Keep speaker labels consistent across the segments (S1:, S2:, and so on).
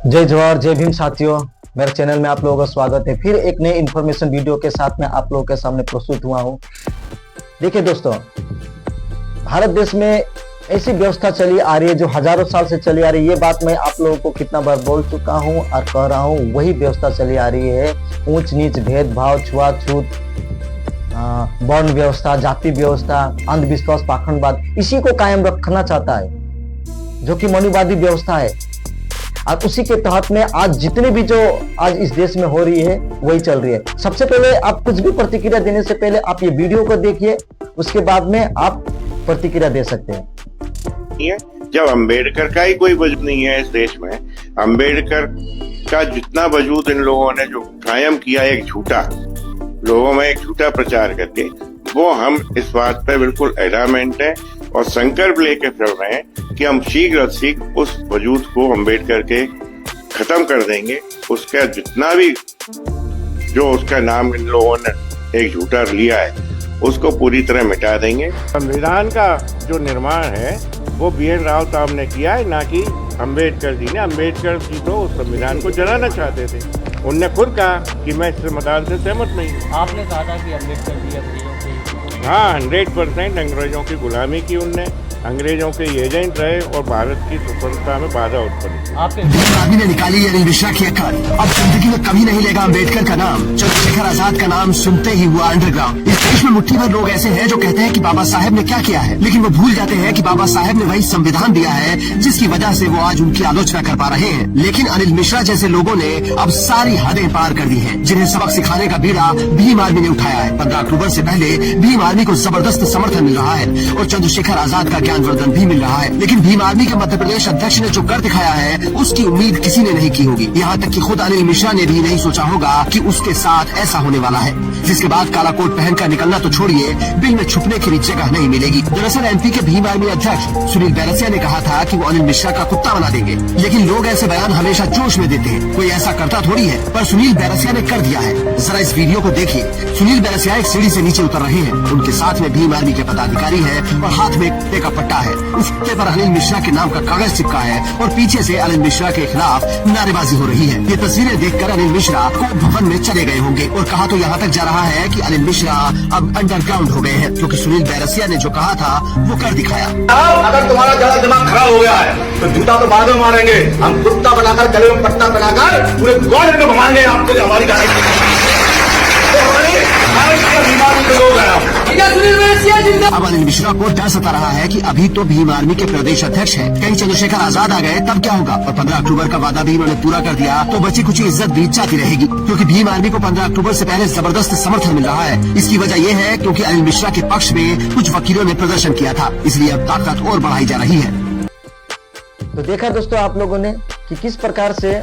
S1: जय जवाहर जय भीम साथियों, मेरे चैनल में आप लोगों का स्वागत है। फिर एक नई इन्फॉर्मेशन वीडियो के साथ में आप लोगों के सामने प्रस्तुत हुआ हूं। देखिए दोस्तों, भारत देश में ऐसी व्यवस्था चली आ रही है जो हजारों साल से चली आ रही है। ये बात मैं आप लोगों को कितना बार बोल चुका हूं और कह रहा हूं, वही व्यवस्था चली आ रही है। ऊंच नीच, भेदभाव, छुआछूत, वर्ण व्यवस्था, जाति व्यवस्था, अंधविश्वास, पाखंडवाद, इसी को कायम रखना चाहता है, जो कि मनुवादी व्यवस्था है। और उसी के तहत में आज जितने भी जो आज इस देश में हो रही है वही चल रही है। सबसे पहले आप कुछ भी प्रतिक्रिया देने से पहले आप ये वीडियो को देखिए, उसके बाद में आप प्रतिक्रिया दे सकते हैं।
S2: जब अंबेडकर का ही कोई वजूद नहीं है इस देश में, अंबेडकर का जितना वजूद इन लोगों ने जो कायम किया एक झूठा, लोगों में एक झूठा प्रचार करके, वो हम इस बात पे बिल्कुल एडामेंट है और संकल्प लेके चल रहे हैं कि हम शीघ्र उस वजूद को अंबेडकर के खत्म कर देंगे। उसका जितना भी जो उसका नाम इन लोगों ने एक झूठा लिया है उसको पूरी तरह मिटा देंगे। संविधान का जो निर्माण है वो BN राव साहब ने किया है, ना कि अंबेडकर जी ने। अंबेडकर जी तो उस संविधान को जलाना चाहते थे। उनने खुद कहा कि मैं इस संविधान से सहमत नहीं हूँ।
S3: आपने कहा था कि अम्बेडकर जी अंग्रेजों के,
S2: हाँ, 100% अंग्रेजों की गुलामी की उनने, अंग्रेजों के एजेंट रहे और भारत की स्वतंत्रता में बाधा उत्पन्न की।
S3: आपके
S4: आदमी ने निकाली अनिल मिश्रा की अक्ल। अब जिंदगी में कभी नहीं लेगा अम्बेडकर का नाम। चंद्रशेखर आजाद का नाम सुनते ही हुआ अंडरग्राउंड। इस देश में मुट्ठी भर लोग ऐसे हैं जो कहते हैं कि बाबा साहेब ने क्या किया है, लेकिन वो भूल जाते हैं कि बाबा साहेब ने वही संविधान दिया है जिसकी वजह से वो आज उनकी आलोचना कर पा रहे हैं। लेकिन अनिल मिश्रा जैसे लोगों ने अब सारी हदें पार कर दी है, जिन्हें सबक सिखाने का बीड़ा भीम आर्मी ने उठाया है। 15 अक्टूबर से पहले भीम आर्मी को जबरदस्त समर्थन मिल रहा है और चंद्रशेखर आजाद का ज्ञानवर्धन भी मिल रहा है। लेकिन भीम आर्मी के मध्य प्रदेश अध्यक्ष ने जो कर दिखाया है उसकी उम्मीद किसी ने नहीं की होगी। यहाँ तक कि खुद अनिल मिश्रा ने भी नहीं सोचा होगा कि उसके साथ ऐसा होने वाला है, जिसके बाद काला कोट पहनकर निकलना तो छोड़िए, बिल में छुपने की भी जगह नहीं मिलेगी। दरअसल MP के भीम आर्मी अध्यक्ष सुनील बैरसिया ने कहा था कि वो अनिल मिश्रा का कुत्ता बना देंगे, लेकिन लोग ऐसे बयान हमेशा जोश में देते हैं, कोई ऐसा करता थोड़ी है। पर सुनील बैरसिया ने कर दिया है। जरा इस वीडियो को देखिए। सुनील बैरसिया एक सीढ़ी से नीचे उतर रहे हैं, उनके साथ में भीम आर्मी के पदाधिकारी है और हाथ में एक का पट्टा है। उसके पर अनिल मिश्रा के नाम का कागज चिपका है और पीछे से अनिल मिश्रा के खिलाफ नारेबाजी हो रही है। ये तस्वीरें देखकर अनिल मिश्रा कोर्ट भवन में चले गए होंगे और कहा तो यहाँ तक जा रहा है कि अनिल मिश्रा अब अंडरग्राउंड हो गए हैं, क्योंकि सुनील बैरसिया ने जो कहा था वो कर दिखाया।
S5: अगर तुम्हारा ज्यादा दिमाग खराब हो गया है तो जूता तो बाद में मारेंगे, हम कुत्ता बनाकर गले में पट्टा बनाकर पूरे गौर में घुमाएंगे आपको। हमारी
S4: अब अनिल मिश्रा को डर सता रहा है कि अभी तो भीम आर्मी के प्रदेश अध्यक्ष हैं, कहीं चंद्रशेखर आजाद आ गए तब क्या होगा। और 15 अक्टूबर का वादा भी उन्होंने पूरा कर दिया तो बची कुछ इज्जत भी जाती रहेगी, क्योंकि भीम आर्मी को 15 अक्टूबर से पहले जबरदस्त समर्थन मिल रहा है। इसकी वजह यह है क्योंकि अनिल मिश्रा के पक्ष में कुछ वकीलों ने प्रदर्शन किया था, इसलिए अब ताकत और बढ़ाई जा रही है।
S1: तो देखा दोस्तों आप लोगों ने कि किस प्रकार से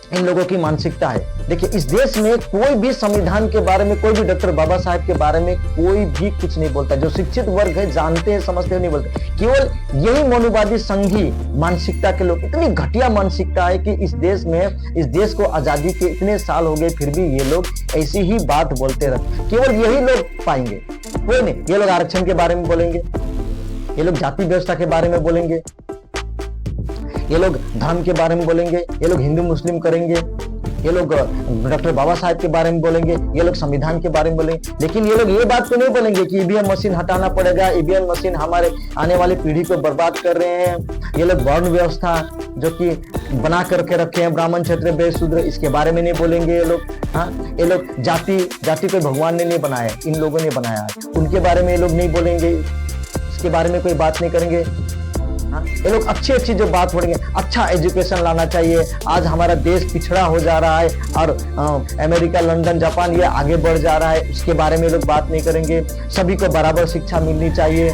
S1: इन लोगों की मानसिकता है। देखिए, इस देश में कोई भी संविधान के बारे में, कोई भी डॉक्टर बाबा साहेब के बारे में कोई भी कुछ नहीं बोलता। जो शिक्षित वर्ग है, जानते हैं, समझते हैं, नहीं बोलते। केवल यही मनुवादी संघी मानसिकता के लोग, इतनी घटिया मानसिकता है कि इस देश में, इस देश को आजादी के इतने साल हो गए फिर भी ये लोग ऐसी ही बात बोलते रहते। केवल यही लोग पाएंगे, कोई नहीं। ये लोग आरक्षण के बारे में बोलेंगे, ये लोग जाति व्यवस्था के बारे में बोलेंगे, ये लोग धर्म के बारे में बोलेंगे, ये लोग हिंदू मुस्लिम करेंगे, ये लोग डॉक्टर बाबा साहेब के बारे में बोलेंगे, ये लोग संविधान के बारे में बोलेंगे। लेकिन ये लोग ये बात तो नहीं बोलेंगे कि EVM मशीन हटाना पड़ेगा, EVM मशीन हमारे आने वाली पीढ़ी को बर्बाद कर रहे हैं। ये लोग वर्ण व्यवस्था जो कि बना करके रखे हैं, ब्राह्मण, क्षत्रिय, वैश्य, शूद्र, इसके बारे में नहीं बोलेंगे ये लोग। हाँ, ये लोग जाति कोई भगवान ने नहीं बनाया, इन लोगों ने बनाया है, उनके बारे में ये लोग नहीं बोलेंगे, इसके बारे में कोई बात नहीं करेंगे। ये लोग अच्छी जो बात बोलेंगे, अच्छा एजुकेशन लाना चाहिए। आज हमारा देश पिछड़ा हो जा रहा है और अमेरिका, लंदन, जापान ये आगे बढ़ जा रहा है, उसके बारे में लोग बात नहीं करेंगे। सभी को बराबर शिक्षा मिलनी चाहिए,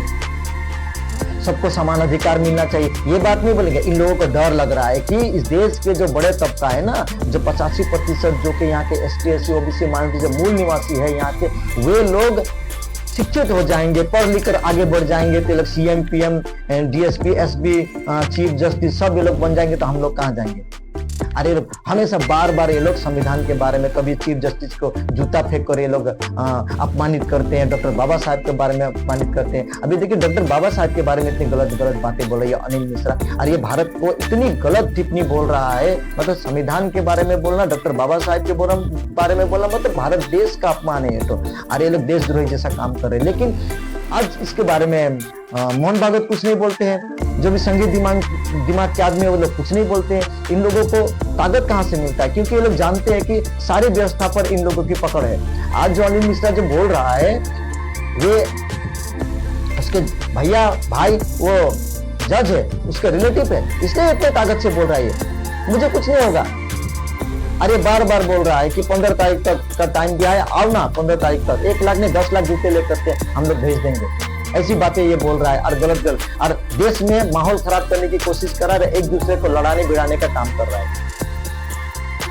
S1: सबको समान अधिकार मिलना चाहिए, ये बात नहीं बोलेंगे। इन लोगों को डर लग रहा है कि इस देश के जो बड़े तबका है ना, जो 85% जो कि यहाँ के ST SC OBC माइनॉरिटी जो मूल निवासी है यहाँ के, वे लोग शिक्षित हो जाएंगे, पढ़ लिख कर आगे बढ़ जाएंगे, तो लोग CM PM DSP SB chief justice सब ये लोग बन जाएंगे, तो हम लोग कहाँ जाएंगे। अरे हमेशा बार बार ये लोग संविधान के बारे में, कभी चीफ जस्टिस को जूता फेंक कर ये लोग अपमानित करते हैं, डॉक्टर बाबा साहब के बारे में अपमानित करते हैं। अभी देखिए डॉक्टर बाबा साहब के बारे में इतनी गलत गलत बातें बोल रही है अनिल मिश्रा, और ये भारत को इतनी गलत टिप्पणी बोल रहा है। मतलब संविधान के बारे में बोलना, डॉक्टर बाबा साहब के बारे में बोलना, मतलब भारत देश का अपमान है। तो अरे ये लोग देशद्रोही जैसा काम कर रहे हैं। लेकिन आज इसके बारे में मोहन भागवत कुछ नहीं बोलते हैं, जो भी संगीत दिमाग के आदमी है वो लोग कुछ नहीं बोलते हैं। इन लोगों को ताकत कहां से मिलता है? क्योंकि ये लोग जानते हैं कि सारी व्यवस्था पर इन लोगों की पकड़ है। आज जो अनिल मिश्रा जो बोल रहा है, ये उसके भैया भाई वो जज है, उसका रिलेटिव है, इसलिए इतने ताकत से बोल रहा है मुझे कुछ नहीं होगा। अरे बार बार बोल रहा है कि 15 तारीख तक का टाइम दिया है, आओ ना 15 तारीख तक, 1 लाख ने 10 लाख जूते लेकर के हम लोग भेज देंगे। ऐसी बातें ये बोल रहा है और गलत और देश में माहौल खराब करने की कोशिश कर रहा है, एक दूसरे को लड़ाने भिड़ाने का काम कर रहा है।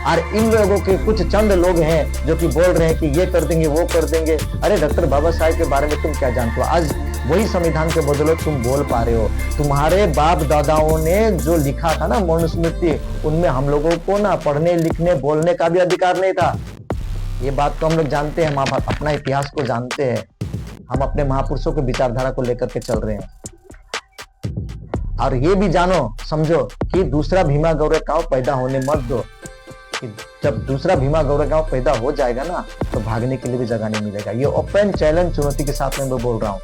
S1: और इन लोगों के कुछ चंद लोग हैं जो कि बोल रहे हैं कि ये कर देंगे वो कर देंगे। अरे डॉक्टर बाबा साहब के बारे में तुम क्या जानते हो? आज वही संविधान के बदौलत तुम बोल पा रहे हो। तुम्हारे बाप दादाओं ने जो लिखा था ना मनुस्मृति, उनमें हम लोगों को ना पढ़ने लिखने बोलने का भी अधिकार नहीं था। ये बात तो हम लोग जानते हैं, हम अपना इतिहास को जानते हैं, हम अपने महापुरुषों के विचारधारा को लेकर के चल रहे हैं। और ये भी जानो समझो कि दूसरा भीमा गौरेगांव पैदा होने मत दो। कि जब दूसरा भीमा गौरेगांव पैदा हो जाएगा ना, तो भागने के लिए भी जगह नहीं मिलेगा। ये ओपन चैलेंज चुनौती के साथ में मैं बोल रहा हूं।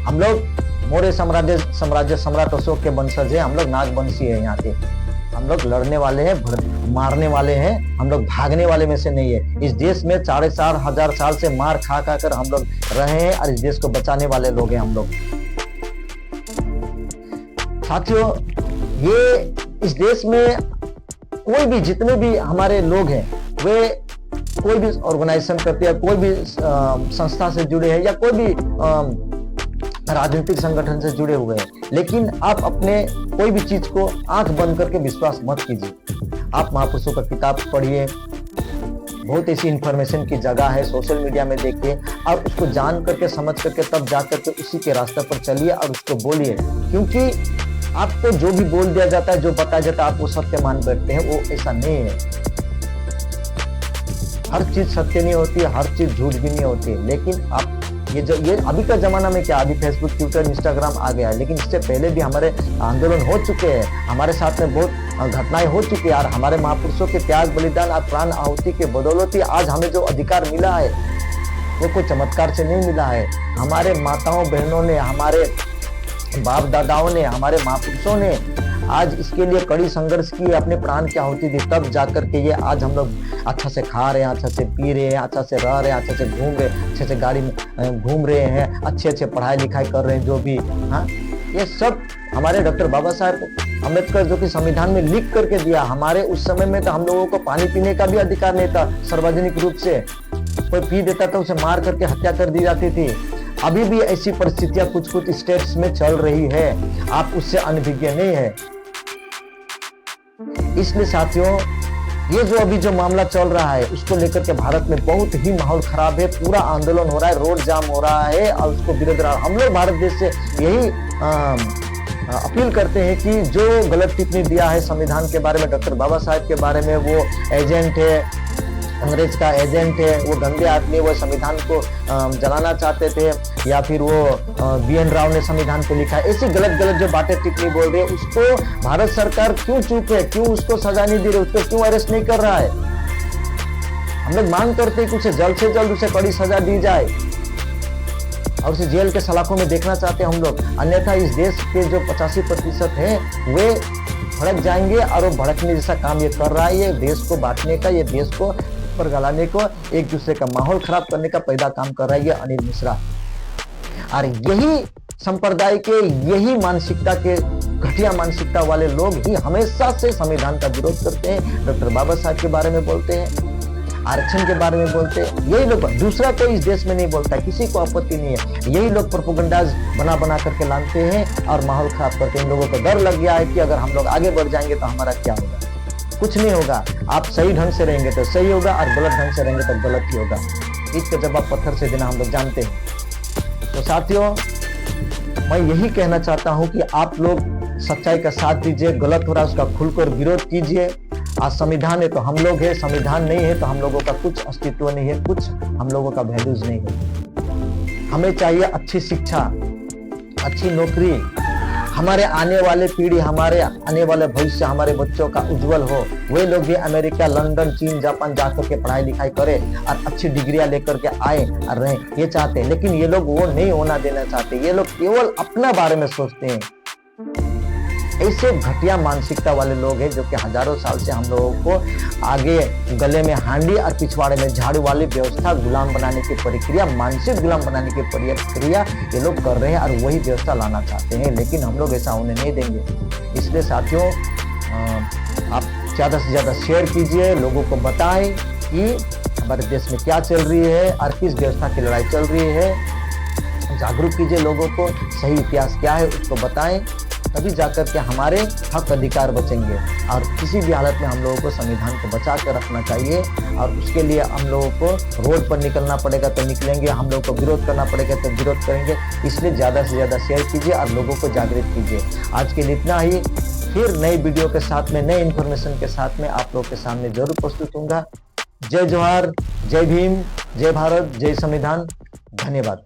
S1: हम लोग मौर्य साम्राज्य सम्राट अशोक के वंशज है, हम लोग नागवंशी है। यहाँ के हम लोग लड़ने वाले हैं, मारने वाले हैं, हम लोग भागने वाले में से नहीं है। इस देश में 4,500 साल से मार खा कर हम लोग रहे हैं और इस देश को बचाने वाले लोग हैं हम लोग। साथियों, ये इस देश में कोई भी, जितने भी हमारे लोग हैं, वे कोई भी ऑर्गेनाइजेशन करते हैं, कोई भी संस्था से जुड़े हैं या कोई भी राजनीतिक संगठन से जुड़े हुए हैं, लेकिन आप अपने कोई भी चीज को आंख बंद करके विश्वास मत कीजिए। आप महापुरुषों का किताब पढ़िए, बहुत ऐसी इंफॉर्मेशन की जगह है, सोशल मीडिया में देखिए और उसको जान करके समझ करके तब जा करके उसी के रास्ते पर चलिए और उसको बोलिए। क्योंकि आपको जो भी बोल दिया जाता है, जो बताया जाता है, आप वो सत्य मान बैठते हैं, वो ऐसा नहीं है। हर चीज सत्य नहीं होती है, हर चीज झूठ भी नहीं होती है। लेकिन आप ये अभी का जमाना में क्या, अभी फेसबुक ट्विटर इंस्टाग्राम आ गया है, लेकिन इससे पहले भी हमारे आंदोलन हो चुके हैं, हमारे साथ में बहुत घटनाएं हो चुकी है और हमारे महापुरुषों के त्याग बलिदान और प्राण आहुति के बदौलत ही आज हमें जो अधिकार मिला है वो कोई चमत्कार से नहीं मिला है। हमारे माताओं बहनों ने, हमारे बाप दादाओं ने, हमारे महापुरुषों ने आज इसके लिए कड़ी संघर्ष की, अपने प्राण की आहुति दी, तब जाकर के ये आज हम लोग अच्छा से खा रहे हैं, अच्छा से पी रहे हैं, अच्छा से रह रहे हैं, अच्छा से घूम रहे हैं, अच्छे से गाड़ी में घूम रहे हैं, अच्छे पढ़ाई लिखाई कर रहे हैं, जो भी हाँ, ये सब हमारे डॉक्टर बाबा साहब अम्बेडकर जो कि संविधान में लिख करके दिया। हमारे उस समय में तो हम लोगों को पानी पीने का भी अधिकार नहीं था, सार्वजनिक रूप से कोई पी देता था उसे मार करके हत्या कर दी जाती थी। अभी भी ऐसी परिस्थितियां कुछ स्टेट्स में चल रही है, आप उससे अनभिज्ञ नहीं है। इसलिए साथियों, ये जो अभी जो मामला चल रहा है उसको लेकर के भारत में बहुत ही माहौल खराब है, पूरा आंदोलन हो रहा है, रोड जाम हो रहा है और उसको विरोध रहा है। हम लोग भारत देश से यही अपील करते हैं कि जो गलत टिप्पणी दिया है संविधान के बारे में, डॉक्टर बाबा साहब के बारे में, वो एजेंट है, अंग्रेज का एजेंट है, वो गंदे आदमी, वो संविधान को जलाना चाहते थे, या फिर वो BN राव ने संविधान को लिखा है, ऐसी गलत जो बातें टिप्पणी बोल रहे हैं, उसको भारत सरकार क्यों चुप है, क्यों उसको सजा नहीं दे रही, उसको क्यों अरेस्ट नहीं कर रहा है? हम लोग मांग करते हैं कि उसे जल्द से जल्द उसे कड़ी सजा दी जाए और उसे जेल के सलाखों में देखना चाहते हैं हम लोग। अन्यथा इस देश के जो 85% है वे भड़क जाएंगे और वो भड़कने जैसा काम ये कर रहा है। ये देश को बांटने का, ये देश को पर गलाने को, एक दूसरे का माहौल खराब करने का पैदा काम कर रहा है ये अनिल मिश्रा। और यही संप्रदाय के, यही मानसिकता के, घटिया मानसिकता वाले लोग ही हमेशा से संविधान का विरोध करते हैं, डॉक्टर बाबा साहब के बारे में बोलते हैं, आरक्षण के बारे में बोलते हैं। यही लोग, दूसरा कोई इस देश में नहीं बोलता, किसी को आपत्ति नहीं है। यही लोग प्रोपेगेंडाज बना करके लाते हैं और माहौल खराब करते हैं। इन लोगों को डर लग गया है कि अगर हम लोग आगे बढ़ जाएंगे तो हमारा क्या होगा। कुछ नहीं होगा, आप सही ढंग से रहेंगे तो सही होगा और गलत ढंग से रहेंगे तो गलत ही होगा। ईंट का जवाब पत्थर से देना हम लोग जानते हैं। तो साथियों, मैं यही कहना चाहता हूं कि आप लोग सच्चाई का साथ दीजिए, गलत हो रहा है उसका खुलकर विरोध कीजिए। आज संविधान है तो हम लोग है, संविधान नहीं है तो हम लोगों का कुछ अस्तित्व नहीं है, कुछ हम लोगों का वैल्यूज नहीं है। हमें चाहिए अच्छी शिक्षा, अच्छी नौकरी, हमारे आने वाले पीढ़ी, हमारे आने वाले भविष्य, हमारे बच्चों का उज्जवल हो। वे लोग भी अमेरिका, लंदन, चीन, जापान जाकर के पढ़ाई लिखाई करें और अच्छी डिग्रियां लेकर के आए और रहें, ये चाहते हैं। लेकिन ये लोग वो नहीं होना देना चाहते, ये लोग केवल अपना बारे में सोचते हैं। ऐसे घटिया मानसिकता वाले लोग हैं जो कि हजारों साल से हम लोगों को आगे गले में हांडी और पिछवाड़े में झाड़ू वाली व्यवस्था, गुलाम बनाने की प्रक्रिया, मानसिक गुलाम बनाने की प्रक्रिया ये लोग कर रहे हैं और वही व्यवस्था लाना चाहते हैं। लेकिन हम लोग ऐसा होने नहीं देंगे। इसलिए साथियों, आप ज़्यादा से ज़्यादा शेयर कीजिए, लोगों को बताएं कि हमारे देश में क्या चल रही है और किस व्यवस्था की लड़ाई चल रही है। जागरूक कीजिए लोगों को, सही इतिहास क्या है उसको बताएं, तभी जाकर के हमारे हक अधिकार बचेंगे। और किसी भी हालत में हम लोगों को संविधान को बचा कर रखना चाहिए और उसके लिए हम लोगों को रोड पर निकलना पड़ेगा तो निकलेंगे, हम लोगों को विरोध करना पड़ेगा तो विरोध करेंगे। इसलिए ज़्यादा से ज़्यादा शेयर कीजिए और लोगों को जागृत कीजिए। आज के लिए इतना ही, फिर नई वीडियो के साथ में, नई इन्फॉर्मेशन के साथ में आप लोगों के सामने जरूर प्रस्तुत होऊंगा। जय जोहार, जय भीम, जय भारत, जय संविधान। धन्यवाद।